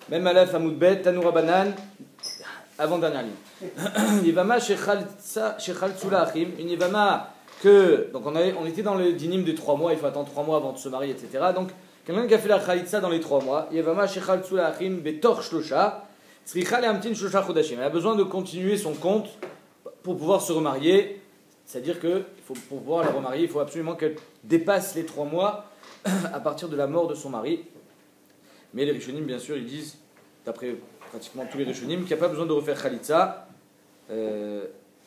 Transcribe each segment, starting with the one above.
Même Aleph Hamoudbet, Tanoura Banan, avant-dernière ligne. Yevama Shechal Tsula Achim, une Yevama que. Donc on était dans le dinim des 3 mois, il faut attendre 3 mois avant de se marier, etc. Donc quelqu'un qui a fait la Khalitsa dans les 3 mois, Yevama Shechal Tsula Achim, Betor Shlosha, Tzricha Leamtin Shlosha Chodashim. Elle a besoin de continuer son compte pour pouvoir se remarier. C'est-à-dire que pour pouvoir la remarier, il faut absolument qu'elle dépasse les 3 mois à partir de la mort de son mari. Mais les Rishonim, bien sûr, ils disent, d'après pratiquement tous les Rishonim, qu'il n'y a pas besoin de refaire Khalitsa,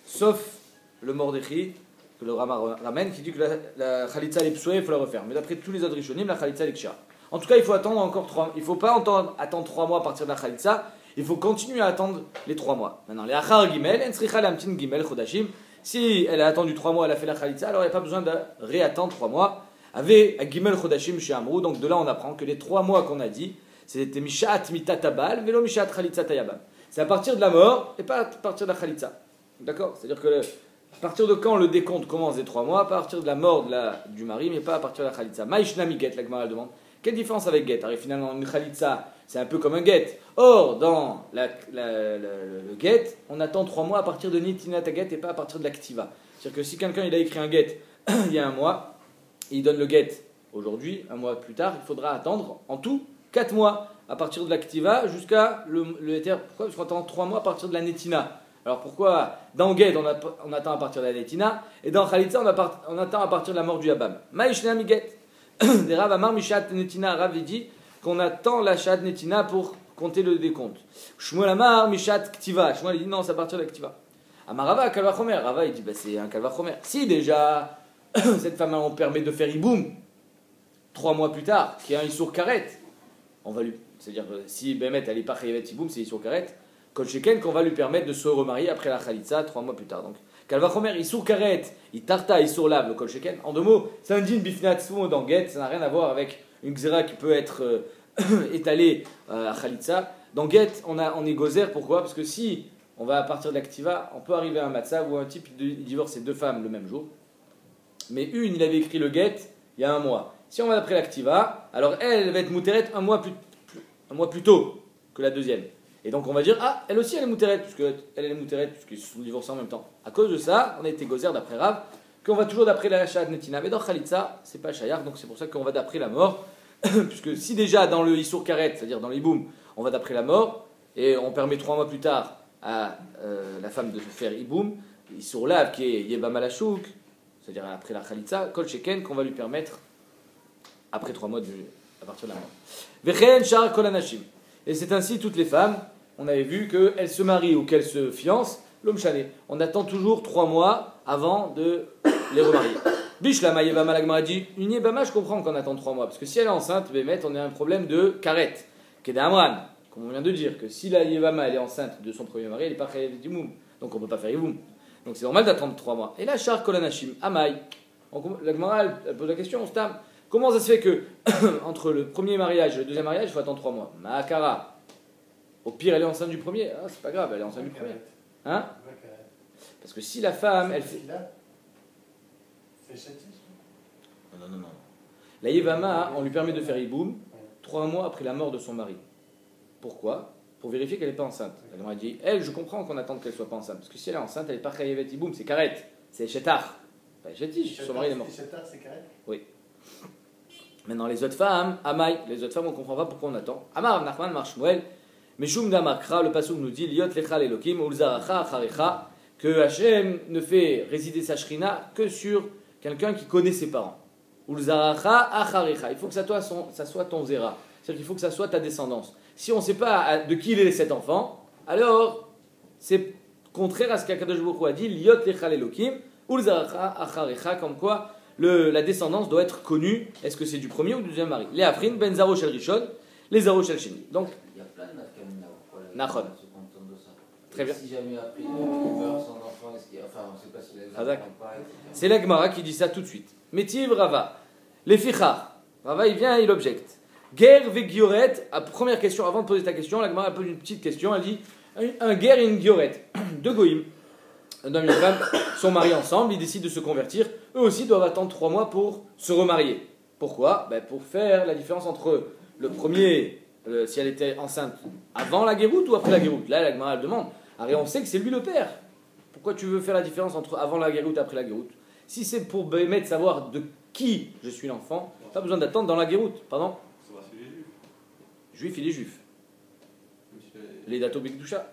sauf le Mordechai, que le Rama ramène, qui dit que la Khalitsa elle est psouée, il faut la refaire. Mais d'après tous les autres Rishonim, la Khalitsa elle est kshara. En tout cas, il faut attendre encore 3 mois. Il ne faut pas attendre 3 mois à partir de la Khalitsa, il faut continuer à attendre les 3 mois. Maintenant, les Achar Gimel, Ensricha Lamtin Gimel Chodashim, si elle a attendu 3 mois, elle a fait la Khalitsa, alors il n'y a pas besoin de réattendre 3 mois. Avec Gimel Chodashim chez Amrou, donc de là on apprend que les 3 mois qu'on a dit, c'était Mishat Mitatabal, Velo Mishat Khalitsa Tayabam. C'est à partir de la mort et pas à partir de la Khalitsa. D'accord? C'est-à-dire que à partir de quand le décompte commence des 3 mois, à partir de la mort du mari, mais pas à partir de la Khalitsa. Maïshna Miget, la Gemara demande. Quelle différence avec Get? Alors finalement, une Khalitsa, c'est un peu comme un Get. Or, dans le Get, on attend 3 mois à partir de Nitinat Get et pas à partir de l'Aktiva. C'est-à-dire que si quelqu'un il a écrit un Get il y a 1 mois, il donne le Get aujourd'hui, 1 mois plus tard, il faudra attendre en tout 4 mois à partir de l'Aktiva jusqu'à le Éther. Pourquoi? Parce qu'on attend 3 mois à partir de la Netina. Alors pourquoi dans Get on attend à partir de la Netina et dans Khalitsa on attend à partir de la mort du Yabam? Maïshna Miget. Des Rav Amar Mishat Netina, Rav dit qu'on attend la Shat Netina pour compter le décompte. Shmuel Amar Mishat Ktiva. Shmuel dit non, c'est à partir de l'Aktiva. Amar Rava Kalva Chomer. Rava il dit c'est un Kalva Chomer. Si déjà cette femme on permet de faire Iboum 3 mois plus tard, qui a un Issour Karet, on va lui. C'est-à-dire si Bemet elle est pas Chayavet Iboum, c'est Issour Karet. Kol Sheken qu'on va lui permettre de se remarier après la Khalitsa 3 mois plus tard. Donc Kalva Chomer, Issour Karet, Itarta, Issour Lav, le Kol Sheken. En 2 mots, c'est un din bifnatsmo dans Get, ça n'a rien à voir avec une Xéra qui peut être étalée à Khalitsa. Dans Get, on est gozer, pourquoi? Parce que si on va à partir de l'Aktiva, on peut arriver à un matzav où un type divorce ses 2 femmes le même jour. Mais une, il avait écrit le Get il y a 1 mois. Si on va d'après l'Aktiva, alors elle va être mouteret un mois plus tôt que la deuxième. Et donc on va dire, ah, elle aussi elle est mouteret, puisqu'elle est mouteret, puisqu'ils se sont divorcés en même temps. À cause de ça, on a été gozer d'après Rav, qu'on va toujours d'après la Shad Netina. Mais dans Khalitsa, c'est pas Shayar, donc c'est pour ça qu'on va d'après la mort. Puisque si déjà dans le Issour Karet, c'est-à-dire dans l'Iboum, on va d'après la mort, et on permet 3 mois plus tard à la femme de faire Iboum, Issour Lav qui est Yebam Alachouk, c'est-à-dire après la Khalitsa, Kol Sheken qu'on va lui permettre après 3 mois à partir de la mort. Vechen Shar Kol Anashim. Et c'est ainsi toutes les femmes, on avait vu qu'elles se marient ou qu'elles se fiancent, l'homme chané. On attend toujours 3 mois avant de les remarier. Bishlama Yevama l'Agmara dit, une Yevama je comprends qu'on attend 3 mois, parce que si elle est enceinte, Bémet, on a un problème de karet, qui est d'Amran, comme on vient de dire, que si la Yevama elle est enceinte de son premier mari, elle n'est pas chayav d'imoum, donc on ne peut pas faire Iboum. Donc c'est normal d'attendre 3 mois. Et là, Shar Kolanashim, Amai, l'Agmara elle pose la question, Stam, comment ça se fait que entre le premier mariage et le deuxième mariage, il faut attendre 3 mois? Ma'akara. Au pire, elle est enceinte du premier. Ah, c'est pas grave, elle est enceinte du premier. Hein? Parce que si la femme, elle fait. Non. La Yevama, on lui permet de faire Iboum 3 mois après la mort de son mari. Pourquoi? Pour vérifier qu'elle n'est pas enceinte. Elle m'a dit, elle, je comprends qu'on attende qu'elle soit pas enceinte. Parce que si elle est enceinte, elle n'est pas Chayavet Iboum, c'est Karet. C'est Shetar. Pas Chetish, son mari est mort. Shetar, c'est Karet? Oui. Maintenant, les autres femmes, Amai, les autres femmes, on ne comprend pas pourquoi on attend. Amar, Nachman, Marshmuel, Meshum Damakra, le Passouk nous dit, Liot Lechal Elokim, Ulzaracha, Acharecha, que Hachem ne fait résider sa shrina que sur quelqu'un qui connaît ses parents. Ulzaracha, Acharecha, il faut que ça soit ton zera. C'est-à-dire qu'il faut que ça soit ta descendance. Si on ne sait pas de qui il est cet enfant, alors c'est contraire à ce qu'Akadosh Baruch Hu a dit, Liot Lechal Elokim, Ulzaracha, Acharecha, comme quoi la descendance doit être connue. Est-ce que c'est du premier ou du deuxième mari? Les Afrin, Ben Zaro Shel Rishon, les Zaro Shel Sheni. Donc, il y a plein de nafkamina. Nachon. Très bien. Si jamais après il meurt son enfant, enfin on ne sait pas si les enfants pareil. C'est la Gemara qui dit ça tout de suite. Métiv Rava. Les Fichar. Rava il vient et il objecte. Guerre vegioret. Première question, avant de poser ta question, la Gemara pose une petite question. Elle dit un guerre et une gioret. Deux goïms. Un homme et une femme sont mariés ensemble, ils décident de se convertir. Eux aussi doivent attendre 3 mois pour se remarier. Pourquoi? Pour faire la différence entre le premier, si elle était enceinte avant la guéroute ou après la guéroute? Là, la Gemara demande. Alors, on sait que c'est lui le père. Pourquoi tu veux faire la différence entre avant la guéroute et après la guéroute? Si c'est pour de savoir de qui je suis l'enfant, pas besoin d'attendre dans la guéroute. Pardon? Ça va suivre les juifs. Juif, il est juif. Les Les dato bikdusha.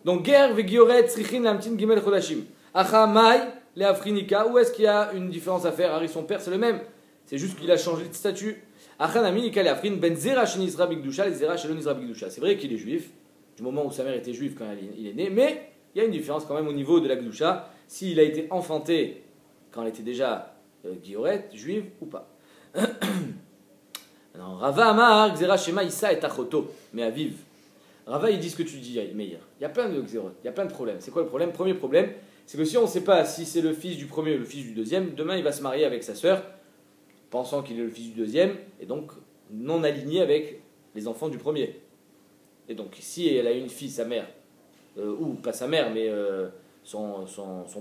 Donc, guerre, vegioret, srichin, lamtin, gimel, chodashim. Acha, mai, les afrinika. Où est-ce qu'il y a une différence à faire? Harry, son père, c'est le même. C'est juste qu'il a changé de statut. Acha, nami, nika, les afrin, ben zera, shenisra, bikdusha, les zera, shelonisra, bikdusha. C'est vrai qu'il est juif, du moment où sa mère était juive quand il est né, mais il y a une différence quand même au niveau de la gdusha, s'il a été enfanté quand elle était déjà guillorette, juive ou pas. Alors, Rava Amar, Xera Shema Issa et Tachoto, mais à vive. Rava, il dit ce que tu dis, Meir. Il y a plein de xérot, il y a plein de problèmes. C'est quoi le problème? Premier problème, c'est que si on ne sait pas si c'est le fils du premier ou le fils du deuxième, demain il va se marier avec sa sœur, pensant qu'il est le fils du deuxième, et donc non aligné avec les enfants du premier. Et donc, si elle a une fille, sa mère, ou pas sa mère, mais son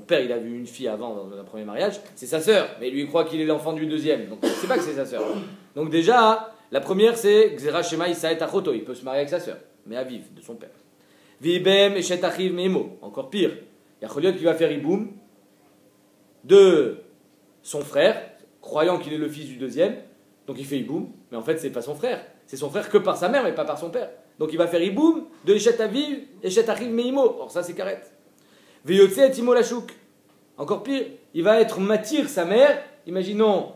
père, il a vu une fille avant dans un premier mariage, c'est sa sœur, mais lui il croit qu'il est l'enfant du deuxième, donc il ne sait pas que c'est sa sœur. Donc déjà, la première c'est Xera Shema Issa et Tachoto, il peut se marier avec sa sœur, mais à vivre de son père. Vibem et Shetachiv Meimo, encore pire, il y a Choliot qui va faire Iboum de son frère, croyant qu'il est le fils du deuxième, donc il fait Iboum, mais en fait c'est pas son frère, c'est son frère que par sa mère, mais pas par son père. Donc il va faire Iboum de Eshet Aviv, Eshet Achiv Meimo, or ça c'est Karet. Veyotse et Timo Lachouk. Encore pire, il va être matir sa mère. Imaginons,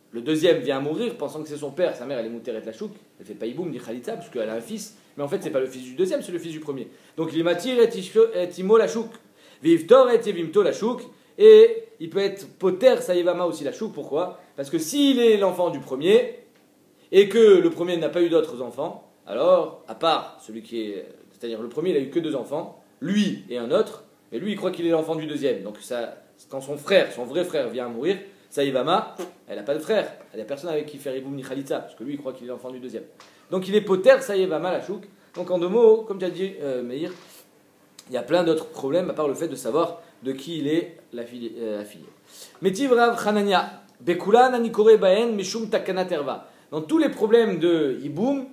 le deuxième vient à mourir, pensant que c'est son père. Sa mère, elle est mouteret Lachouk. Elle fait pas Iboum ni Khalitza, parce qu'elle a un fils. Mais en fait, c'est pas le fils du deuxième, c'est le fils du premier. Donc il est matir et Timo Lachouk. Vivtor et Yevimto Lachouk. Et il peut être poter Saïvama aussi Lachouk. Pourquoi? Parce que s'il est l'enfant du premier, et que le premier n'a pas eu d'autres enfants, alors, à part celui qui est. C'est-à-dire le premier, il a eu que 2 enfants. Lui et un autre, mais lui il croit qu'il est l'enfant du deuxième. Donc ça, quand son frère, son vrai frère vient à mourir, Saïvama, elle n'a pas de frère, elle n'a personne avec qui faire Iboum ni Khalitza, parce que lui il croit qu'il est l'enfant du deuxième. Donc il est poter Saïvama la chouk. Donc en 2 mots, comme tu as dit Meir, il y a plein d'autres problèmes à part le fait de savoir de qui il est affilié. Metiv Rav Hanania, Bekula Nanikore Baen Mishum Takana Terva. Dans tous les problèmes de Iboum,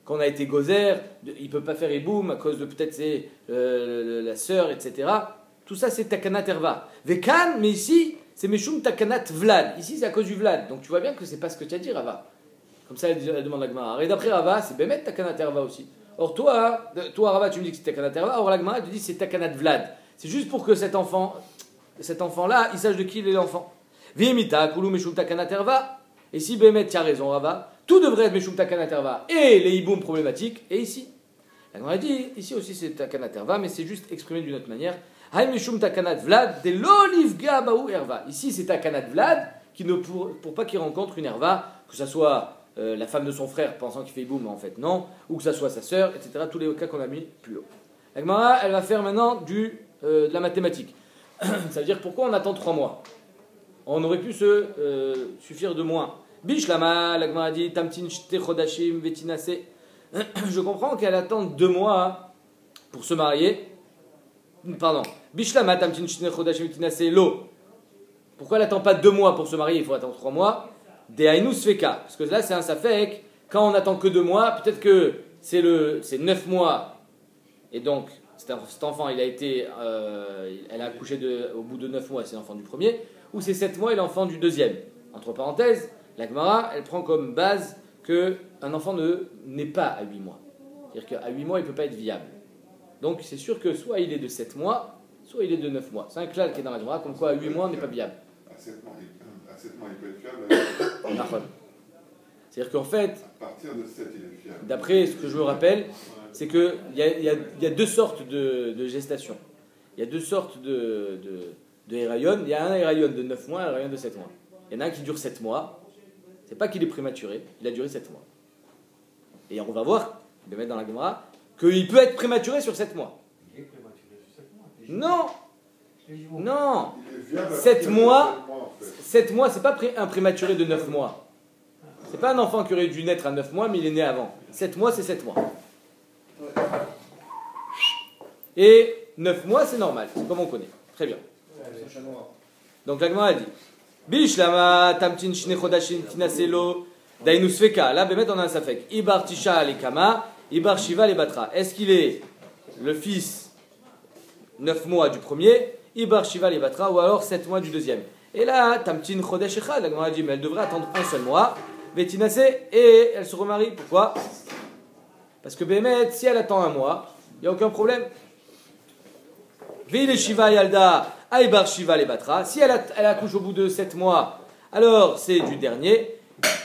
qu'on a été gozer, il ne peut pas faire Iboum à cause de peut-être c'est la sœur, etc. Tout ça c'est Takana Terva. Vekan, mais ici c'est Meshum Takanat Vlad. Ici c'est à cause du Vlad. Donc tu vois bien que c'est pas ce que tu as dit, Rava. Comme ça elle demande la Gemara. Et d'après Rava, c'est Bemet Takana Terva aussi. Or toi Rava, tu me dis que c'est Takana Terva. Or la Gemara te dit que c'est Takanat Vlad. C'est juste pour que cet enfant-là, il sache de qui il est l'enfant. Vimita, Kulu Meshum Takana Terva. Et si Bemet, tu as raison, Rava. Tout devrait être Meshum Takana Terva et les Iboum problématiques, et ici. On a dit, ici aussi c'est Takana Terva, mais c'est juste exprimé d'une autre manière. Hay Meshum Takanat Vlad, de l'olivga baou erva. Ici c'est Takanat Vlad, qui ne pour pas qu'il rencontre une erva, que ce soit la femme de son frère pensant qu'il fait Iboum, mais en fait non, ou que ce soit sa sœur, etc. Tous les cas qu'on a mis plus haut. La Gemara, elle va faire maintenant de la mathématique. Ça veut dire pourquoi on attend 3 mois? On aurait pu se suffire de moins. Bishlama, la Gemara dit, Tamtin shte chodashim vetinase. Je comprends qu'elle attend 2 mois pour se marier. Pardon. Bishlama, Tamtin shte chodashim vetinase lo. Pourquoi elle n'attend pas 2 mois pour se marier? Il faut attendre 3 mois. Dehainu sfeka. Parce que là, c'est un safek. Quand on n'attend que 2 mois, peut-être que c'est 9 mois. Et donc, cet enfant, elle a accouché au bout de 9 mois, c'est l'enfant du premier. Ou c'est 7 mois et l'enfant du deuxième. Entre parenthèses, la Gemara, elle prend comme base qu'un enfant n'est pas à 8 mois. C'est-à-dire qu'à 8 mois, il ne peut pas être viable. Donc c'est sûr que soit il est de 7 mois, soit il est de 9 mois. C'est un clal qui est dans la Gemara, comme quoi à 8 mois, on n'est pas viable. À 7 mois, il peut être fiable. C'est-à-dire qu'en fait, À partir de 7, il est fiable. d'après ce que je me rappelle, c'est qu'il y a 2 sortes de gestation. Il y a 2 sortes de Héraïon. Il y a un Héraïon de 9 mois et un Héraïon de 7 mois. Il y en a un qui dure 7 mois. C'est pas qu'il est prématuré, il a duré 7 mois. Et on va voir, je vais mettre dans la Gemara, qu'il peut être prématuré sur 7 mois. Il est prématuré sur 7 mois. Non, 7 mois, 7 mois, c'est pas un prématuré de 9 mois. C'est pas un enfant qui aurait dû naître à 9 mois, mais il est né avant. 7 mois, c'est 7 mois. Et 9 mois, c'est normal, c'est comme on connaît. Très bien. Donc la Gemara dit Bishlama tamtin shne chodashim tinaselo dainu sfeka. Là, on a un safek. Ibar tisha alikama Ibar Shiva les Batra. Est-ce qu'il est le fils 9 mois du premier, Ibar Shiva les Batra, ou alors 7 mois du deuxième? Et là, Tamtin Chodesh Echad, la Gemara dit, mais elle devrait attendre un seul mois, Vetinase, et elle se remarie. Pourquoi? Parce que Bémet, si elle attend un mois, il n'y a aucun problème. Veile Shiva Yalda, Aibar Shiva les Batra. Si elle accouche au bout de 7 mois, alors c'est du dernier.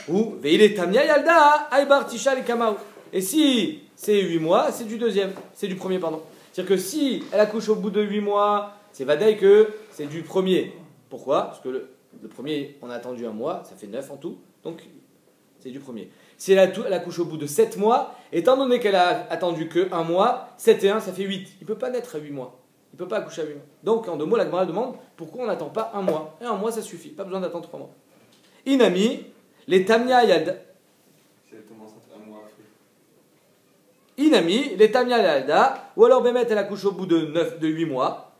Ou Veile Tamia Yalda, Aibar Tisha les Kamau. Et si c'est 8 mois, c'est du deuxième, c'est du premier, pardon. C'est-à-dire que si elle accouche au bout de 8 mois, c'est Vadaï que c'est du premier. Pourquoi? Parce que le premier, on a attendu un mois, ça fait 9 en tout, donc c'est du premier. Si elle accouche au bout de 7 mois, étant donné qu'elle a attendu que 1 mois, 7 et 1, ça fait 8. Il ne peut pas naître à 8 mois. Il ne peut pas accoucher à 8 mois. Donc, en 2 mots, la Gemara demande pourquoi on n'attend pas 1 mois. Et 1 mois, ça suffit, pas besoin d'attendre 3 mois. Inami, les Tamia Yalda. Si elle tombe enceinte un mois après. Inami, les Tamia Yalda, ou alors Bémet, elle accouche au bout de 8 mois.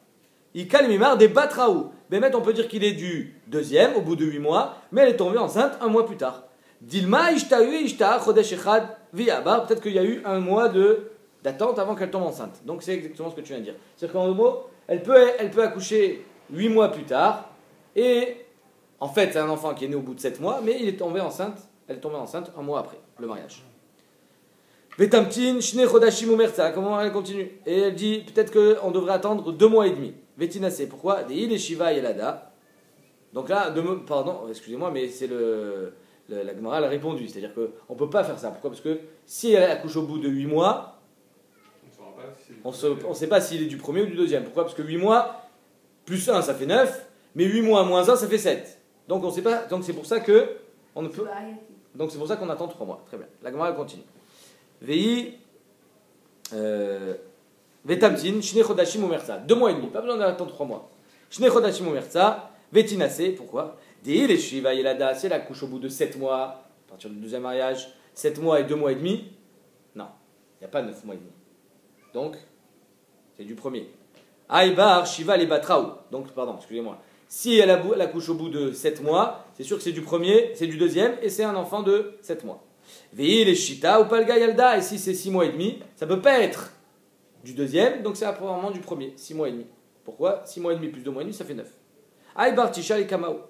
Il calmimar des Batraou. Bémet, on peut dire qu'il est du deuxième, au bout de 8 mois, mais elle est tombée enceinte 1 mois plus tard. Dilma, Ishtahu, Ishta, Chodesh Echad, Viabar. Peut-être qu'il y a eu 1 mois d'attente avant qu'elle tombe enceinte. Donc c'est exactement ce que tu viens de dire. C'est-à-dire qu'en 2 mots, elle peut accoucher 8 mois plus tard, et en fait, c'est un enfant qui est né au bout de 7 mois, mais elle est tombée enceinte 1 mois après le mariage. Vetamtin, Shne Chodashim Umerza. Comment elle continue? Et elle dit peut-être qu'on devrait attendre 2 mois et demi. Vetinase. Pourquoi? Des il et Shiva Yelada. Donc là, pardon, excusez-moi, mais c'est la Gemara a répondu. C'est-à-dire qu'on ne peut pas faire ça. Pourquoi? Parce que si elle accouche au bout de 8 mois, on ne sait pas s'il est du premier ou du deuxième. Pourquoi? Parce que 8 mois plus 1, ça fait 9, mais 8 mois moins 1, ça fait 7. Donc on ne sait pas. Donc c'est pour ça que on ne peut. Donc c'est pour ça qu'on attend 3 mois. Très bien. La Gemara continue. Vei Vetamtin, Shne Chodashim Umerza. 2 mois et demi, pas besoin d'attendre 3 mois. Shne Chodashim Umerza, Vetinase, pourquoi? Dei les Shiva Yelada, si elle accouche au bout de 7 mois, à partir du deuxième mariage, 7 mois et 2 mois et demi, non, il n'y a pas 9 mois et demi. Donc, c'est du premier. Aïbar Shiva les Batraou. Donc, pardon, excusez-moi. Si elle accouche au bout de 7 mois, c'est sûr que c'est du premier, c'est du deuxième, et c'est un enfant de 7 mois. Veillez les Shita ou Palga Yalda, et si c'est 6 mois et demi, ça ne peut pas être du deuxième, donc c'est apparemment du premier, 6 mois et demi. Pourquoi? 6 mois et demi plus 2 mois et demi, ça fait 9. Aïbar Tisha les Kamao.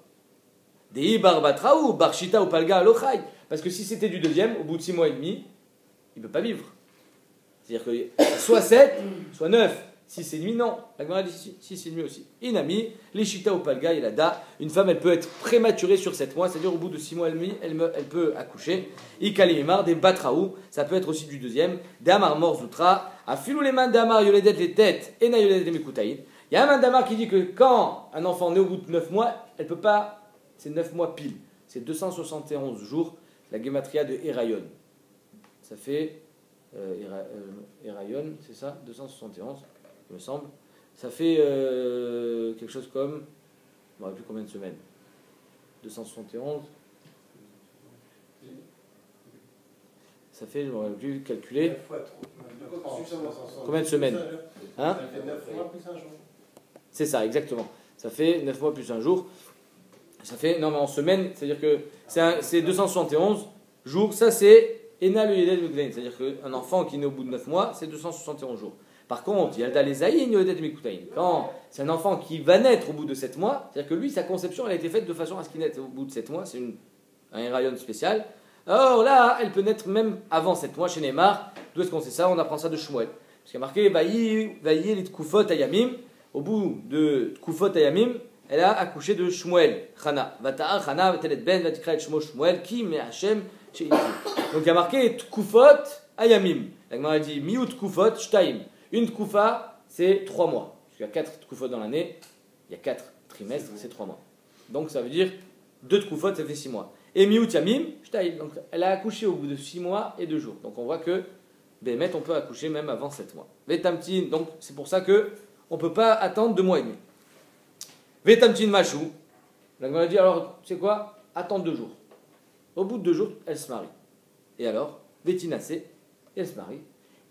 Dei Bar Batraou, Bar Shita ou Palga Alochai. Parce que si c'était du deuxième, au bout de 6 mois et demi, il ne peut pas vivre. C'est-à-dire que soit 7, soit 9. 6 et demi, non. La Gemara dit 6 et demi aussi. Inami, les Shita ou Palga et la Da. Une femme, elle peut être prématurée sur 7 mois, c'est-à-dire au bout de 6 mois et demi, elle peut accoucher. Ikalimimar, des Batraou, ça peut être aussi du deuxième. Damar Morzutra, a filou les mains d'Amar, yoledet les têtes, et na yoledet les mekutaïd. Il y a un mandamar qui dit que quand un enfant naît au bout de 9 mois, elle peut pas, c'est 9 mois pile. C'est 271 jours, la gematria de Erayon. Ça fait, Erayon, c'est ça, 271. Il me semble. Ça fait quelque chose comme, je ne me rappelle plus combien de semaines. 271. Ça fait, je ne me rappelle plus calculer. Combien de semaines? Hein? C'est ça, exactement. Ça fait 9 mois plus un jour. Ça fait, non mais en semaine, c'est-à-dire que c'est 271 jours. Ça c'est Ena le Yeded Mekutaïn. C'est-à-dire qu'un enfant qui naît au bout de 9 mois, c'est 271 jours. Par contre, Yalda les Aïn, Yodet Mekutaïn. Quand c'est un enfant qui va naître au bout de 7 mois, c'est-à-dire que lui, sa conception, elle a été faite de façon à ce qu'il naisse au bout de 7 mois. C'est un rayon spécial. Or là, elle peut naître même avant 7 mois chez Neymar. D'où est-ce qu'on sait ça? On apprend ça de Shmuel. Parce qu'il y a marqué Vayi les Tkufot Ayamim. Au bout de Tkufot Ayamim, elle a accouché de Shmuel. Chana. Vata'ar Chana, Vatelet Ben, Vatikra et Shmo Shmuel, qui me Hachem chez Iti. Donc il y a marqué Tkufot Ayamim. La Gemara dit Miu Tkufot Shtaim. Une Tkufa, c'est 3 mois. Parce qu'il y a 4 Tkufot dans l'année, il y a 4 trimestres, c'est 3 mois. Donc ça veut dire 2 Tkufot, ça fait 6 mois. Et Miu Tiamim Shtaim. Donc elle a accouché au bout de 6 mois et 2 jours. Donc on voit que Bémet, on peut accoucher même avant 7 mois. Vetamtin, donc c'est pour ça que on ne peut pas attendre 2 mois et demi. Vetamtin Machou, la Gemara dit alors, tu sais quoi? Attends 2 jours. Au bout de 2 jours, elle se marie. Et alors, Vetinase, elle se marie.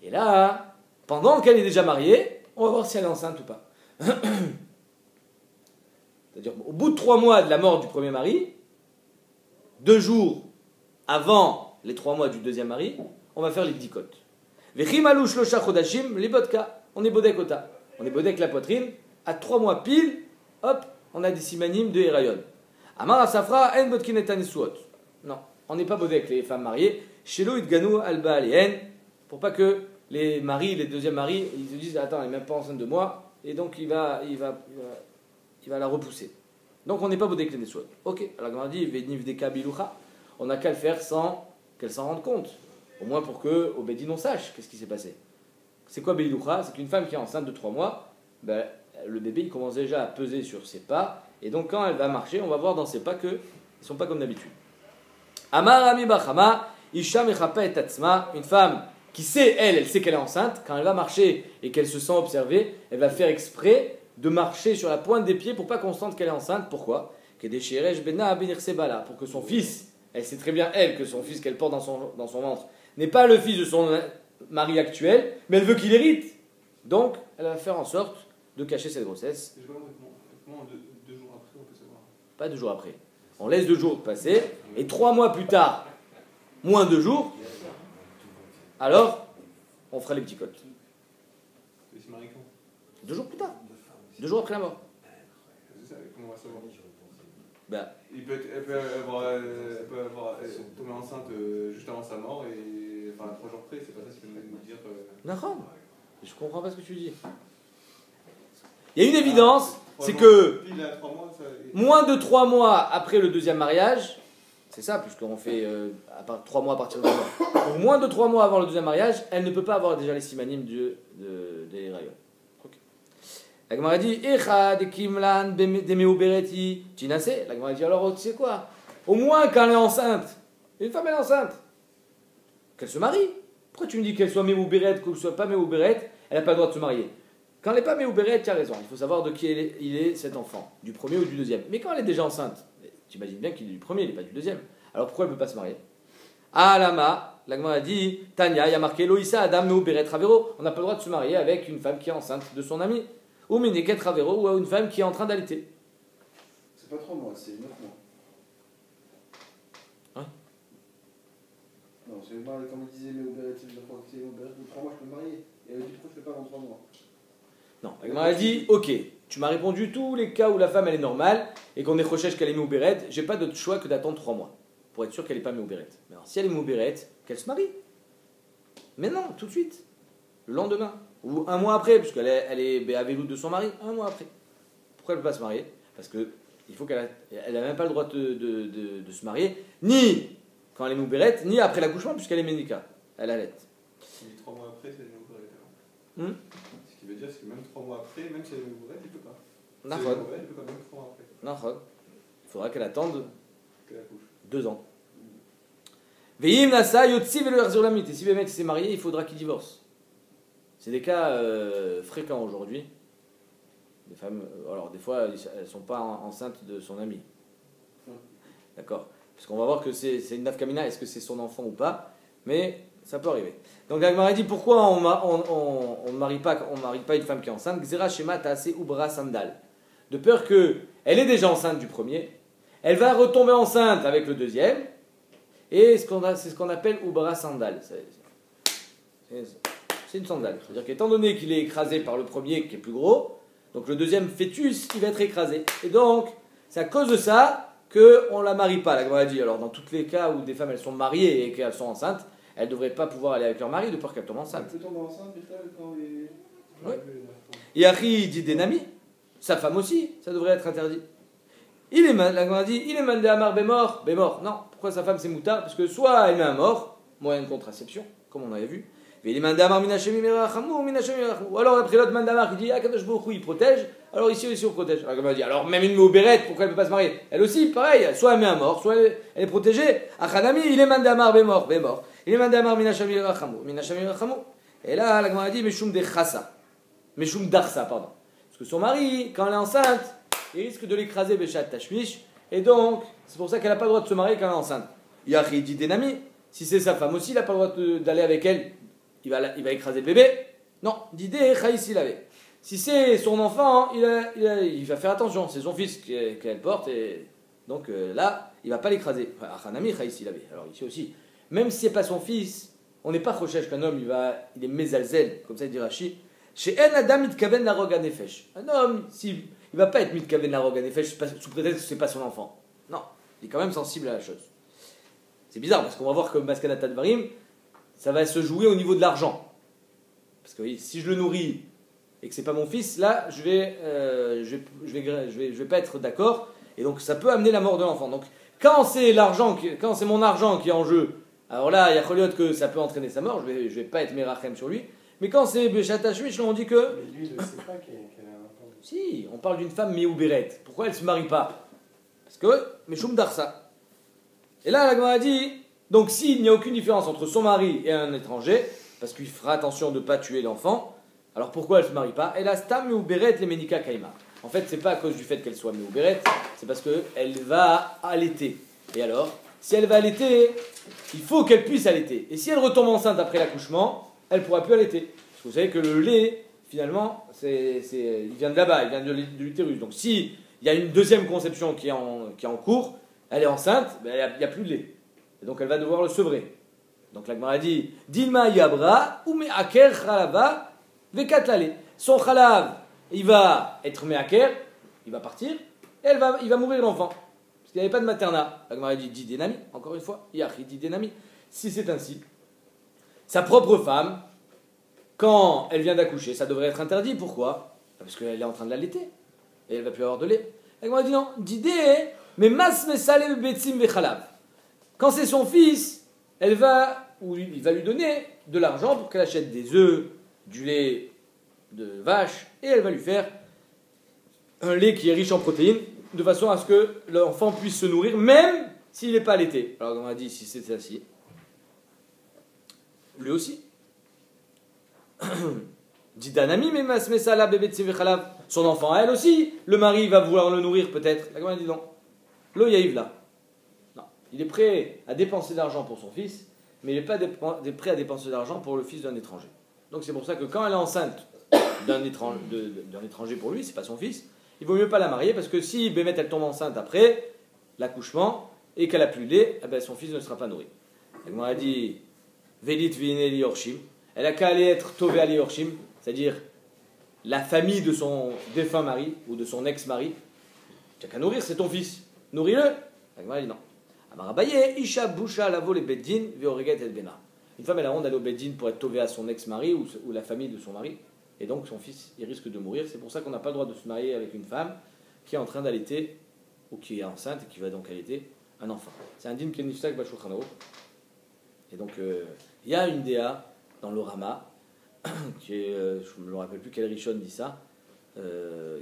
Et là, pendant qu'elle est déjà mariée, on va voir si elle est enceinte ou pas. C'est-à-dire, au bout de 3 mois de la mort du premier mari, 2 jours avant les 3 mois du deuxième mari, on va faire les bdikot. Vechim alou shlosha chodashim libodka. On est bodekota. On est bodek la poitrine. À 3 mois pile, hop, on a des simanim de Hirayon. Amar Asafra, en bodkin et anesuot. Non, on n'est pas bodek les femmes mariées. Shelo idganu alba alien. Pour pas que les maris, les deuxièmes maris, ils se disent attends, elle n'est même pas enceinte de moi. Et donc il va la repousser. Donc on n'est pas bodek les nesuot. Ok, alors on a dit veniv deka bilucha. On n'a qu'à le faire sans qu'elle s'en rende compte. Au moins pour que au Bédine on sache qu'est-ce qui s'est passé. C'est quoi bilucha? C'est qu'une femme qui est enceinte de 3 mois, ben, le bébé il commence déjà à peser sur ses pas. Et donc quand elle va marcher, on va voir dans ses pas qu'ils ne sont pas comme d'habitude. Amar Ami Bachama, Isha Mechapa et Tatsma, une femme qui sait, elle sait qu'elle est enceinte, quand elle va marcher et qu'elle se sent observée, elle va faire exprès de marcher sur la pointe des pieds pour pas qu'on sente qu'elle est enceinte. Pourquoi? Pour que son fils, elle sait très bien elle que son fils qu'elle porte dans son ventre n'est pas le fils de son mari actuel, mais elle veut qu'il hérite. Donc elle va faire en sorte de cacher cette grossesse. Comment 2 jours après on peut savoir? Pas 2 jours après. On laisse 2 jours passer, et 3 mois plus tard, moins 2 jours, alors on fera les petits cotes. Il se marie quand? 2 jours plus tard. 2 jours après la mort. C'est ça, comment on va savoir? Ben, Elle peut avoir tombé enceinte juste avant sa mort et enfin 3 jours près, c'est pas ça ce que nous dire. d'accord. Je comprends pas ce que tu dis. Il y a une évidence, c'est que Pile à 3 mois, ça. moins de 3 mois après le deuxième mariage, c'est ça, puisqu'on fait 3 mois à partir de la mort. Donc moins de 3 mois avant le deuxième mariage, elle ne peut pas avoir déjà les simanim des rayons. La Gemara dit Echad Kimlan Demeubereti Tinase. La Gemara dit alors, tu sais quoi? Au moins quand elle est enceinte, une femme est enceinte, qu'elle se marie. Pourquoi tu me dis qu'elle soit Meuberet, qu'elle soit pas Meuberet? Elle n'a pas le droit de se marier. Quand elle n'est pas Meuberet, tu as raison. Il faut savoir de qui il est cet enfant, du premier ou du deuxième. Mais quand elle est déjà enceinte, tu imagines bien qu'il est du premier, il n'est pas du deuxième. Alors pourquoi elle ne peut pas se marier? Alama, la Gemara dit Tanya, il y a marqué Loïsa Adam Meuberet Ravero. On n'a pas le droit de se marier avec une femme qui est enceinte de son ami. Ou Mineket Ravero, ou à une femme qui est en train d'allaiter. C'est pas 3 mois, c'est 9 mois. Ouais. Non, c'est comme il disait, mais au Béret, je crois que c'est au Béret, 3 mois je peux me marier. Et elle dit pourquoi je fais pas dans 3 mois? Non, la Gemara dit ok, tu m'as répondu tous les cas où la femme elle est normale et qu'on est recherche qu'elle est Meuberet, j'ai pas d'autre choix que d'attendre 3 mois pour être sûr qu'elle n'est pas Meuberet. Mais alors si elle est Meuberet, qu'elle se marie. Mais non, tout de suite, le lendemain. Ou 1 mois après, puisqu'elle est Béavéloute de son mari, 1 mois après. Pourquoi elle ne peut pas se marier? Parce que il faut qu'elle n'a même pas le droit de se marier, ni quand elle est Meuberet, ni après l'accouchement, puisqu'elle est Ménika. Elle allait. Si 3 mois après, c'est une Meuberet. Ce qui veut dire que même 3 mois après, même si elle est Meuberet, il ne peut pas. Nahon. Elle peut pas, même 3 mois après. Nahon. Il faudra qu'elle attende Qu'elle accouche. 2 ans. Veim Nasa Yotzi Velo Yarzur Lamit. Et si Bémet s'est marié, il faudra qu'il divorce. C'est des cas fréquents aujourd'hui. Des femmes, alors des fois, elles ne sont pas enceintes de son ami. D'accord? Parce qu'on va voir que c'est une nafkamina, est-ce que c'est son enfant ou pas? Mais ça peut arriver. Donc la Gemara dit pourquoi on ne marie pas une femme qui est enceinte? Xera Shema Taase Ubra Sandal. De peur qu'elle est déjà enceinte du premier, elle va retomber enceinte avec le deuxième, et c'est ce qu'on appelle Ubra Sandal. C'est une sandale. C'est-à-dire qu'étant donné qu'il est écrasé par le premier qui est plus gros, donc le deuxième fœtus, il va être écrasé. Et donc, c'est à cause de ça qu'on ne la marie pas. La Gemara dit, alors dans tous les cas où des femmes elles sont mariées et qu'elles sont enceintes, elles ne devraient pas pouvoir aller avec leur mari de peur qu'elles tombent enceintes. Elle peut tomber enceinte, Michel, quand il est... Oui. Et Achri dit Denami, sa femme aussi, ça devrait être interdit. La Gemara dit, il est mandé à Amar Bémor. Bémor, non. Pourquoi sa femme c'est Mouta? Parce que soit elle met un mort, moyen de contraception, comme on avait vu. Mais il est mandé à Amar Minachem Mirachamou, ou alors après l'autre mandamar qui dit, ah, Kadosh Baruch Hu, il protège, alors ici aussi on protège. La Gemara dit, alors même une Meuberet, pourquoi elle ne peut pas se marier? Elle aussi, pareil, soit elle met un mort, soit elle est protégée. Achanami, il est mandé à Amar Bémor. Bémor. Il est mandé à Amar Minachem Mirachamou. Et là, la Gemara dit, Meshum de Chassa. Meshum d'Arsa, pardon. Parce que son mari, quand elle est enceinte, il risque de l'écraser Béchat Tashmish, et donc, c'est pour ça qu'elle n'a pas le droit de se marier quand elle est enceinte. Yachi dit Denami, si c'est sa femme aussi, il n'a pas le droit d'aller avec elle, il va écraser le bébé. Non, d'idée, Chaïs il avait. Si c'est son enfant, il va faire attention, c'est son fils qu'elle porte, et donc là, il ne va pas l'écraser. Achanami, Chaïs il avait. Alors ici aussi, même si ce n'est pas son fils, on n'est pas chochesh qu'un homme il est mezalzel, comme ça il dit Rashi. Chez En Adam mitkaven la roga nefesh. Un homme, il va pas être mitkaven la roga nefesh sous prétexte que c'est pas son enfant. Non, il est quand même sensible à la chose. C'est bizarre parce qu'on va voir que Maskanat Advarim, ça va se jouer au niveau de l'argent. Parce que oui, si je le nourris et que c'est pas mon fils, là, je vais pas être d'accord. Et donc, ça peut amener la mort de l'enfant. Donc, quand c'est mon argent qui est en jeu, alors là, il y a Choliot que ça peut entraîner sa mort. Je vais pas être Merachem sur lui. Mais quand c'est Beshat Hashmish, on dit que. Mais lui, il ne sait pas qu'elle a un enfant. Si, on parle d'une femme Méouberet. Pourquoi elle se marie pas? Parce que Meshum Darsa. Et là, la Gemara dit, donc s'il n'y a aucune différence entre son mari et un étranger, parce qu'il fera attention de ne pas tuer l'enfant, alors pourquoi elle ne se marie pas? Et là, Stam Méouberet les Menika Kaima. En fait, c'est pas à cause du fait qu'elle soit Méouberet, c'est parce qu'elle va allaiter. Et alors, si elle va allaiter, il faut qu'elle puisse allaiter. Et si elle retombe enceinte après l'accouchement, elle ne pourra plus allaiter. Parce que vous savez que le lait, finalement, il vient de là-bas, il vient de l'utérus. Donc s'il y a une deuxième conception qui est en cours, elle est enceinte, ben, il n'y a plus de lait. Et donc elle va devoir le sevrer. Donc la Gemara dit Dilma yabra ou me'aker chalava vekat lale. Son chalav, il va être me'aker, il va partir, et il va mourir l'enfant. Parce qu'il n'y avait pas de maternat. La Gemara dit Didenami, encore une fois, Yachi Didenami. Si c'est ainsi, sa propre femme, quand elle vient d'accoucher, ça devrait être interdit. Pourquoi? Parce qu'elle est en train de l'allaiter. Et elle ne va plus avoir de lait. La Gemara dit non, Didé, mais mas mesale betzim vechalav. Quand c'est son fils, il va lui donner de l'argent pour qu'elle achète des œufs, du lait de vache, et elle va lui faire un lait qui est riche en protéines, de façon à ce que l'enfant puisse se nourrir, même s'il n'est pas allaité. Alors on a dit, si c'est ainsi, lui aussi. Didanami, mais mas mesala bebetzim vechalav. Son enfant, elle aussi, le mari va vouloir le nourrir peut-être. La Gemara dit non. Lo yaïv là. Non. Il est prêt à dépenser de l'argent pour son fils, mais il n'est pas prêt à dépenser de l'argent pour le fils d'un étranger. Donc c'est pour ça que quand elle est enceinte d'un étranger pour lui, c'est pas son fils, il vaut mieux pas la marier parce que si Bémet elle tombe enceinte après l'accouchement et qu'elle a plus de lait, eh ben, son fils ne sera pas nourri. La Gemara dit Velit vine li yorshim. Elle a qu'à aller être tové ali yorshim, c'est-à-dire la famille de son défunt mari ou de son ex-mari. Tu n'as qu'à nourrir, c'est ton fils. Nourris-le. La Gemara dit non. Amarabaye, Isha Boucha lavo les beddin, veoreget et bena. Une femme, elle a honte d'aller au beddin pour être tovée à son ex-mari ou la famille de son mari. Et donc son fils, il risque de mourir. C'est pour ça qu'on n'a pas le droit de se marier avec une femme qui est en train d'allaiter ou qui est enceinte et qui va donc allaiter un enfant. C'est un din kenifsak bashulchan aruch. Et donc, il y a une déa dans le Rama, qui est, je ne me rappelle plus quel Rishon dit ça,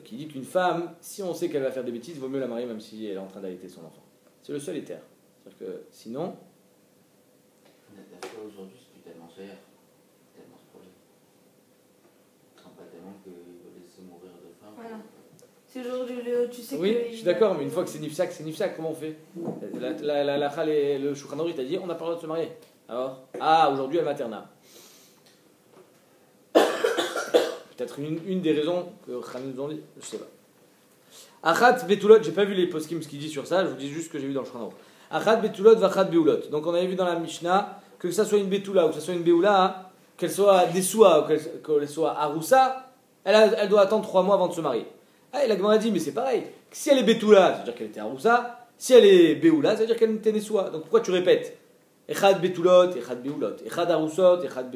qui dit qu'une femme, si on sait qu'elle va faire des bêtises, il vaut mieux la marier même si elle est en train d'allaiter son enfant. C'est le seul éther. C'est-à-dire que sinon... La foi aujourd'hui, c'est plus tellement cher, tellement ce projet. Pas tellement qu'il va laisser mourir de faim. Voilà. Si aujourd'hui, tu sais oui, que... je suis d'accord, mais une fois que c'est nifsak, comment on fait? Le Shulchan Aruch t'a dit, on n'a pas le droit de se marier. Alors, aujourd'hui, elle materna. Peut-être une des raisons que Khanim nous ont dit, je sais pas. Achat betulot, j'ai pas vu les poskim ce qu'il dit sur ça, je vous dis juste ce que j'ai vu dans le Shulchan Aruch. Achat betulot vachat beulot. Donc on avait vu dans la Mishnah que ça soit une betula ou que ça soit une beula, qu'elle soit dessoua ou qu'elle soit aroussa, elle doit attendre 3 mois avant de se marier. Ah, et la Gemara dit, mais c'est pareil. Si elle est betula, ça veut dire qu'elle était aroussa. Si elle est beula, ça veut dire qu'elle était nessoua. Donc pourquoi tu répètes Echad betulot, echad beulot, echad aroussot, echad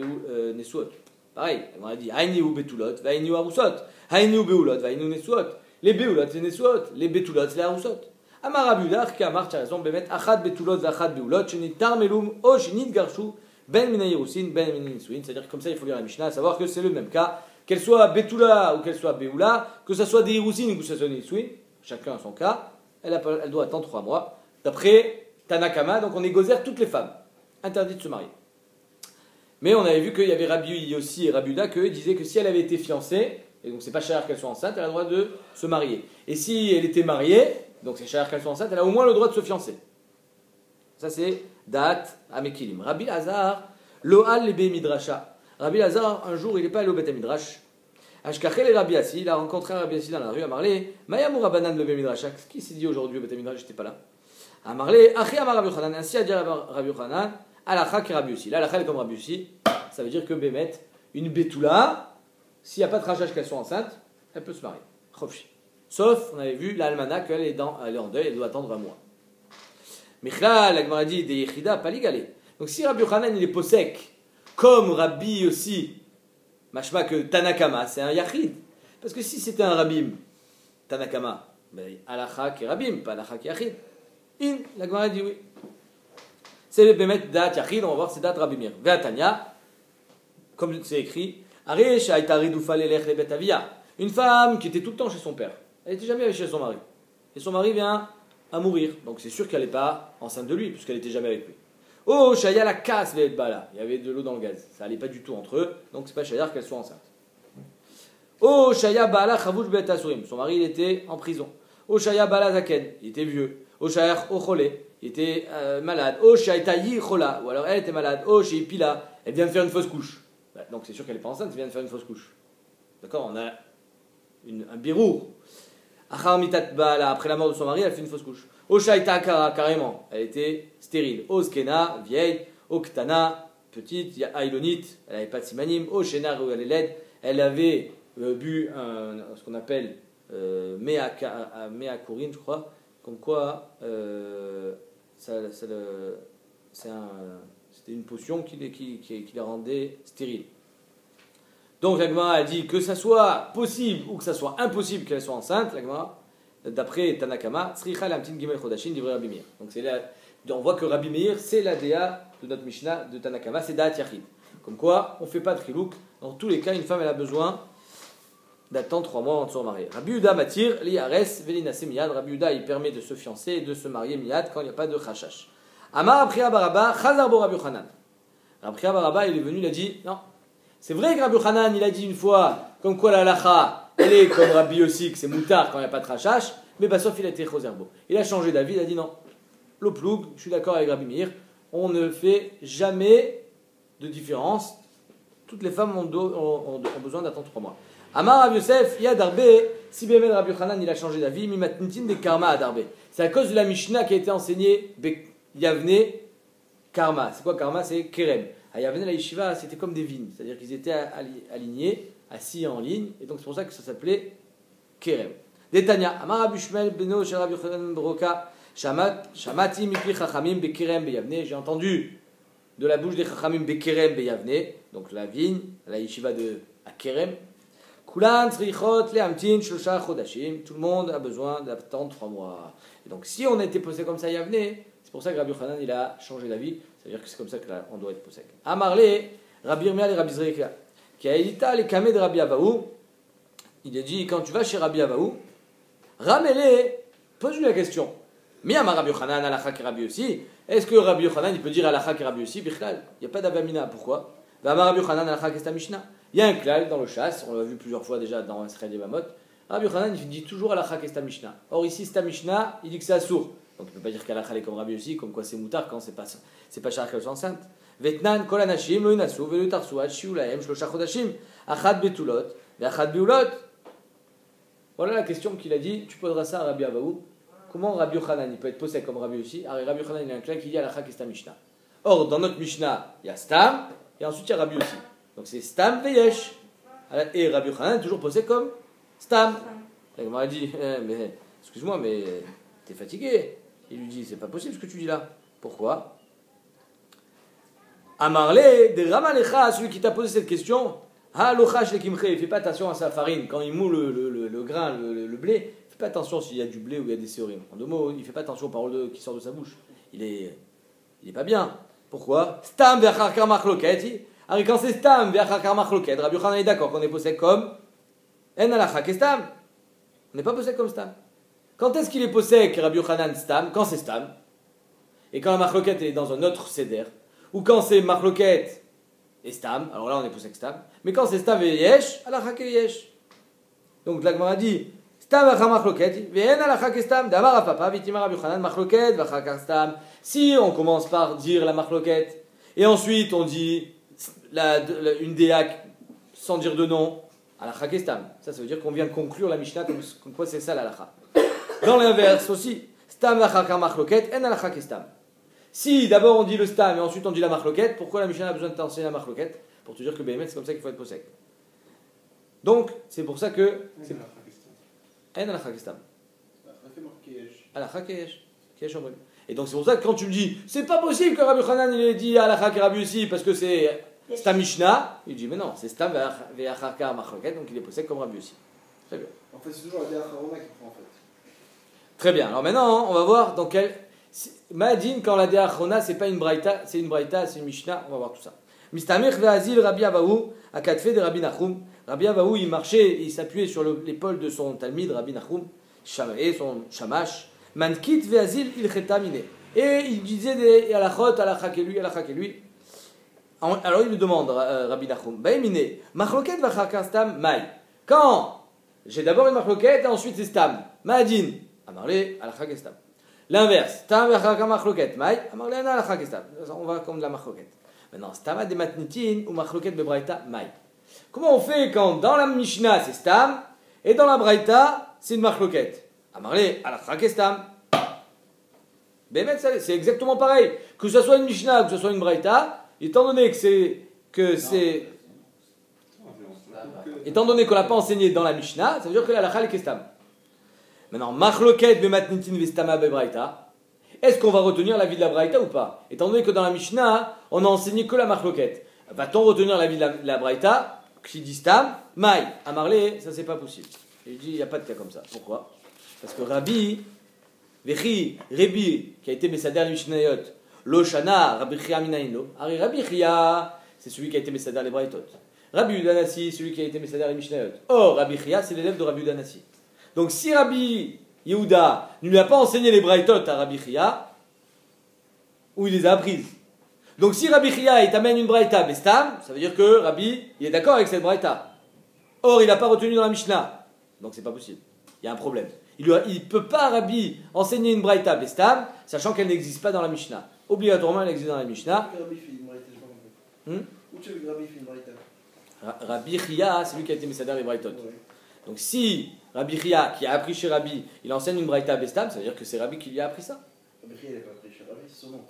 nessuot. Pareil, la Gemara dit, haïni ou betulot, vaïni ou aroussot, haïni ou beulot, vaïni ou nessuot. Les beulot, c'est nessuot, les betulot, c'est les aroussot. Amar Abudar, qui Amar, tu as raison, Bémet, Achad betulot, vachad beulot, chenit tarmelum, o chenit garshu, ben mina yirusin, ben mina nisuin. C'est-à-dire que comme ça, il faut lire la Mishnah, à savoir que c'est le même cas, qu'elle soit betula ou qu'elle soit beula, que ce soit des yirusin ou que ce soit des nisuin, chacun a son cas, elle doit attendre 3 mois. D'après Tanakama, donc on est gozer toutes les femmes, interdites de se marier. Mais on avait vu qu'il y avait Rabbi Yossi et Rabbi Uda qui disaient que si elle avait été fiancée, et donc c'est pas cher qu'elle soit enceinte, elle a le droit de se marier. Et si elle était mariée, donc c'est cher qu'elle soit enceinte, elle a au moins le droit de se fiancer. Ça c'est date amekilim. Rabbi Hazar, lo'al lebe midrasha. Rabbi Hazar, un jour, il n'est pas allé au Beth Midrash. Ashkachel et Rabbi Assi, il a rencontré Rabbi Assi dans la rue, a marlé, Mayamou Rabbanan lebe midrasha. Qu'est-ce qui s'est dit aujourd'hui au Beth Midrash? J'étais pas là. A marlé, Achi Amar Rabbi Yochanan, ainsi a dit Rabbi Yochanan, Alakha qui Rabbi aussi. Là, Alakha est comme Rabbi aussi. Ça veut dire que Bémet, une Betula, s'il n'y a pas de rachage qu'elle soit enceinte, elle peut se marier. Khofshi. Sauf, on avait vu, l'Almana, qu'elle est en deuil, elle doit attendre un mois. Michla, la Gemara dit, des Yechida, pas ligalé. Donc si Rabbi Yochanan, il est posek, comme Rabbi aussi, machma que Tanakama, c'est un Yachid. Parce que si c'était un Rabim, Tanakama, ben, Alakha qui est Rabim, pas Alakha qui est Yachid. La Gemara dit oui. C'est le Bémet Dat Yachid, on va voir, c'est Dat Rabimir. Ve'atanya, comme c'est écrit, Arish Aïtaridoufa lelech le betavia. Une femme qui était tout le temps chez son père. Elle n'était jamais chez son mari. Et son mari vient à mourir. Donc c'est sûr qu'elle n'est pas enceinte de lui, puisqu'elle n'était jamais avec lui. Oh, Shaya la casse les bala. Il y avait de l'eau dans le gaz. Ça n'allait pas du tout entre eux, donc c'est pas Shayar qu'elle soit enceinte. Oh, Shaya bala chavouj bet asurim. Son mari, il était en prison. Oh, Shaya bala zaken. Il était vieux. Oh, Shayar ochole. Il était malade. Oh, Shaytayi chola. Ou alors elle était malade. Oh, Shaypila. Elle vient de faire une fausse couche. Donc c'est sûr qu'elle n'est pas enceinte, elle vient de faire une fausse couche. D'accord, on a un birour. Après la mort de son mari, elle fait une fausse couche. Oshaita Kara, carrément, elle était stérile. Oskena, vieille. Oktana, petite. Ailonite, elle n'avait pas de simanim. Oshena, elle avait bu ce qu'on appelle Mea Kourin, je crois. Comme quoi, c'était une potion qui la rendait stérile. Donc la Gemara a dit que ça soit possible ou que ça soit impossible qu'elle soit enceinte, la Gemara, d'après Tanakama, Sricha Lamtin Gimel Chodashin d'Ivre Rabbi Meir. Donc on voit que Rabbi Meir, c'est la déa de notre Mishnah de Tanakama, c'est Da'at Yachid. Comme quoi, on ne fait pas de chilouk. Dans tous les cas, une femme, elle a besoin d'attendre 3 mois avant de se remarier. Rabbi Uda Matir, Li Ares, Velinase Miyad. Rabbi Uda, il permet de se fiancer et de se marier Miyad quand il n'y a pas de chashash. Amar Abria Baraba, Chazarbo Rabbi Yochanan. Abria Baraba, il est venu, il a dit, non. C'est vrai que Rabbi Yochanan, il a dit une fois, comme quoi la halacha, elle est comme Rabbi Yossi, que c'est moutard quand il n'y a pas de rachash, mais bah, sauf il a été chozerbo. Il a changé d'avis, il a dit non. L'oploug, je suis d'accord avec Rabbi Meir, on ne fait jamais de différence. Toutes les femmes ont besoin d'attendre 3 mois. Amar Rabbi Yosef, il y a Darbe, si bien Rabbi Yochanan, il a changé d'avis, mimatnitin des karma à Darbe. C'est à cause de la Mishnah qui a été enseignée, Yavne, karma. C'est quoi karma? C'est kerem. À Yavne, la yeshiva, c'était comme des vignes, c'est-à-dire qu'ils étaient alignés, assis en ligne, et donc c'est pour ça que ça s'appelait Kerem. Détania, Amar Rabbi Shmuel beno shel Rabbi Yochanan broka, shamati mipi chachamim bekerem beyavne. J'ai entendu de la bouche des chachamim bekerem beyavne, donc la vigne, la yeshiva de Kerem. Kulan tzrichot leamtin shlosha chodashim. Tout le monde a besoin d'attendre 3 mois. Et donc si on était posé comme ça à Yavne, c'est pour ça que Rabbi Yochanan il a changé d'avis. C'est-à-dire que c'est comme ça qu'on doit être posé. Amarle, Rabbi Yirmiyah et Rabbi Zreka, qui a édité les kamé de Rabbi Avaou, il a dit, quand tu vas chez Rabbi Avaou, ramène-les, pose-lui la question. Mais Amar Rabbi Yochanan, Alakha qui Rabbi aussi, est-ce que Rabbi Yochanan, il peut dire Alakha qui Rabbi aussi, Bichlal? Il n'y a pas d'avamina, pourquoi? Amar Rabbi Yochanan, Alakha qui est ta Mishnah. Il y a un klal dans le chasse, on l'a vu plusieurs fois déjà dans Israël et Bamot. Rabbi Yochanan, il dit toujours Alakha qui est ta Mishnah. Or ici, c'est ta Mishnah, il dit que c'est assourd. Donc il ne peut pas dire qu'Alakha est comme Rabbi aussi, comme quoi c'est moutard quand c'est pas cher qu'elle soit enceinte. Vetnan kol anashim lo inasu velo tarsu ad shiu lahem shlosha chodashim achad betulot ve'achad beulot. Voilà la question qu'il a dit. Tu poseras ça à Rabbi Avaou. Comment Rabbi Yochanan il peut être posé comme Rabbi aussi? Rabbi Yochanan il a un clan qui dit Alakha kesta Mishnah. Or dans notre Mishnah il y a Stam et ensuite il y a Rabbi aussi. Donc c'est Stam veyesh. Et Rabbi Yochanan est toujours posé comme Stam. Il m'a dit mais excuse-moi mais t'es fatigué. Il lui dit, c'est pas possible ce que tu dis là. Pourquoi? Amarle, de Ramalecha, celui qui t'a posé cette question, ha lochash le kimche, il fait pas attention à sa farine. Quand il moule le grain, le blé, il fait pas attention s'il y a du blé ou il y a des séorim. En 2 mots, il fait pas attention aux paroles qui sortent de sa bouche. Il est pas bien. Pourquoi? Stam ve'achar machloket. Alors quand c'est stam ve'achar machloket, Rabbi Yochanan est d'accord qu'on est posé comme en alacha kestam. On n'est pas posé comme stam. Quand est-ce qu'il est possèque, Rabbi Yochanan Stam? Quand c'est Stam. Et quand la marloquette est dans un autre seder. Ou quand c'est marloquette et Stam. Alors là, on est possèque Stam. Mais quand c'est Stam et Yesh, alacha ke Yesh. Donc la Gemara dit Stam vacha marloquette. Ve'en alacha ke Stam. D'amar apapa, vitima Rabbi Yochanan marloquette vacha kar Stam. Si on commence par dire la marloquette et ensuite on dit une déac sans dire de nom, alacha ke Stam. Ça veut dire qu'on vient de conclure la Mishnah comme quoi c'est ça l'alacha. Dans l'inverse aussi, Stam vachakar machloket, en alacha kestam. Si d'abord on dit le stam et ensuite on dit la marloquette, pourquoi la Mishnah a besoin de t'enseigner la marloquette? Pour te dire que Béhémet c'est comme ça qu'il faut être possède. Donc c'est pour ça que. C'est En alakha kestam. Après, marqué. Alakha keyesh. Keyesh omrim. Et donc c'est pour ça que quand tu me dis, c'est pas possible que Rabbi Hanan il ait dit alakha que Rabbi aussi parce que c'est stam Mishnah, il dit mais non, c'est stam ve'acharka marloquette, donc il est possède comme Rabbi aussi. Très bien. En fait, c'est toujours la dernière Harona qui prend en fait. Très bien. Alors maintenant, on va voir dans quel. Ma'adin, quand la Dea Achrona, c'est pas une braïta, c'est une braïta, c'est une Mishnah, on va voir tout ça. Mistamech ve'azil Rabbi Abahu, à Katfe de Rabbi Nachum. Rabbi Abahu, il marchait, il s'appuyait sur l'épaule de son Talmid, Rabbi Nachum, et son Shamash. Mankit ve'azil il chetamine. Et il disait des halachot, halachak et lui, halachak et lui. Alors il lui demande, Rabbi Nachum, Baïmine, machloket v'acharka stam mai. Quand j'ai d'abord une machloket et ensuite c'est stam. Ma'adin, amarle, halachak et stam. L'inverse, stam v'acharka machloket mai, amarle, halachak et stam. On va comme de la machloket. Maintenant, stama de matnitin ou machloket bebraïta mai. Comment on fait quand dans la Mishnah c'est stam et dans la braïta c'est une machloket? Amarle, halachak et stam. Bémet, c'est exactement pareil. Que ce soit une Mishnah ou que ce soit une braïta, étant donné étant donné qu'on l'a pas enseigné dans la Mishnah, ça veut dire que la halakha est kestam. Maintenant, machloket bematnitin vestama bebraïta. Est-ce qu'on va retenir l'avis de la braïta ou pas? Étant donné que dans la Mishnah, on n'a enseigné que la machloket. Va-t-on retenir l'avis de la braïta qui dit stam, maï, amarlé, ça c'est pas possible. Il dit, il n'y a pas de cas comme ça. Pourquoi? Parce que Rabbi, Rebi, qui a été Messader Mishnayot, Loshana, Rabbi Chia Minaïno. Rabbi Chia, c'est celui qui a été Messader les Braïtot. Rabbi Udanassi, celui qui a été Messader les Mishnayot. Or, Rabbi Chia, c'est l'élève de Rabbi Udanassi. Donc, si Rabbi Yehuda ne lui a pas enseigné les Braïtot à Rabbi Chia, où il les a apprises. Donc, si Rabbi Chia, il t'amène une Braïta Bestam, ça veut dire que Rabbi, il est d'accord avec cette Braïta. Or, il n'a pas retenu dans la Mishnah. Donc, c'est pas possible. Il y a un problème. Il ne peut pas, Rabbi, enseigner une Braïta Bestam, sachant qu'elle n'existe pas dans la Mishnah. Obligatoirement, elle existe dans la Mishnah. Où tu veux que Rabbi fait une Braïta? Rabbi Chia, c'est lui qui a été Messader les Braïtot. Donc si Rabbi Chia, qui a appris chez Rabbi, il enseigne une Braïta Bestam, ça veut dire que c'est Rabbi qui lui a appris ça. Rabbi Chia, il n'a pas appris chez Rabbi, c'est son nom.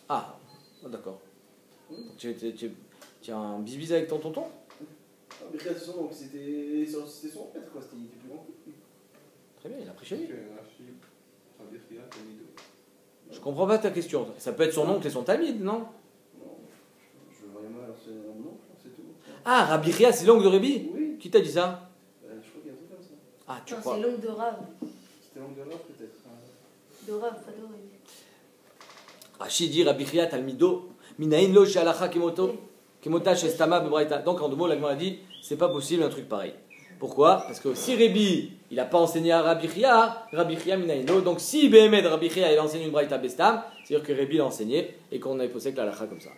Ah, d'accord. Donc tu es un bisbise avec ton tonton? Rabbi Chia, c'est son nom, c'était son maître, quoi. Il était plus grand. Très bien, il a appris chez lui. Rabbi Chia, Talmid. Je comprends pas ta question. Ça peut être son oncle et son Talmid, non? Non, je voyais mal, c'est un nom, c'est tout. Ah, Rabbi Chia, c'est l'oncle de Rabbi? Oui. Qui t'a dit ça? Je crois qu'il y a un truc comme ça. Ah, tu Non, crois? c'est l'oncle de Rav. C'était l'oncle de Rav, peut-être. De Rav, pas de Rav. Rashi dit Rabbi Chia Talmido, Minaïn lo shalacha kemota shestama bebraïta. Donc en deux mots, la Gemara a dit, c'est pas possible un truc pareil. Pourquoi? Parce que si Rabbi, il n'a pas enseigné à Rabbi Chia Minaïn lo. Donc si Béhémet Rabbi Chia, il enseigne une braïta bestam, c'est-à-dire que Rabbi l'a enseigné et qu'on avait posé que la halakha comme ça.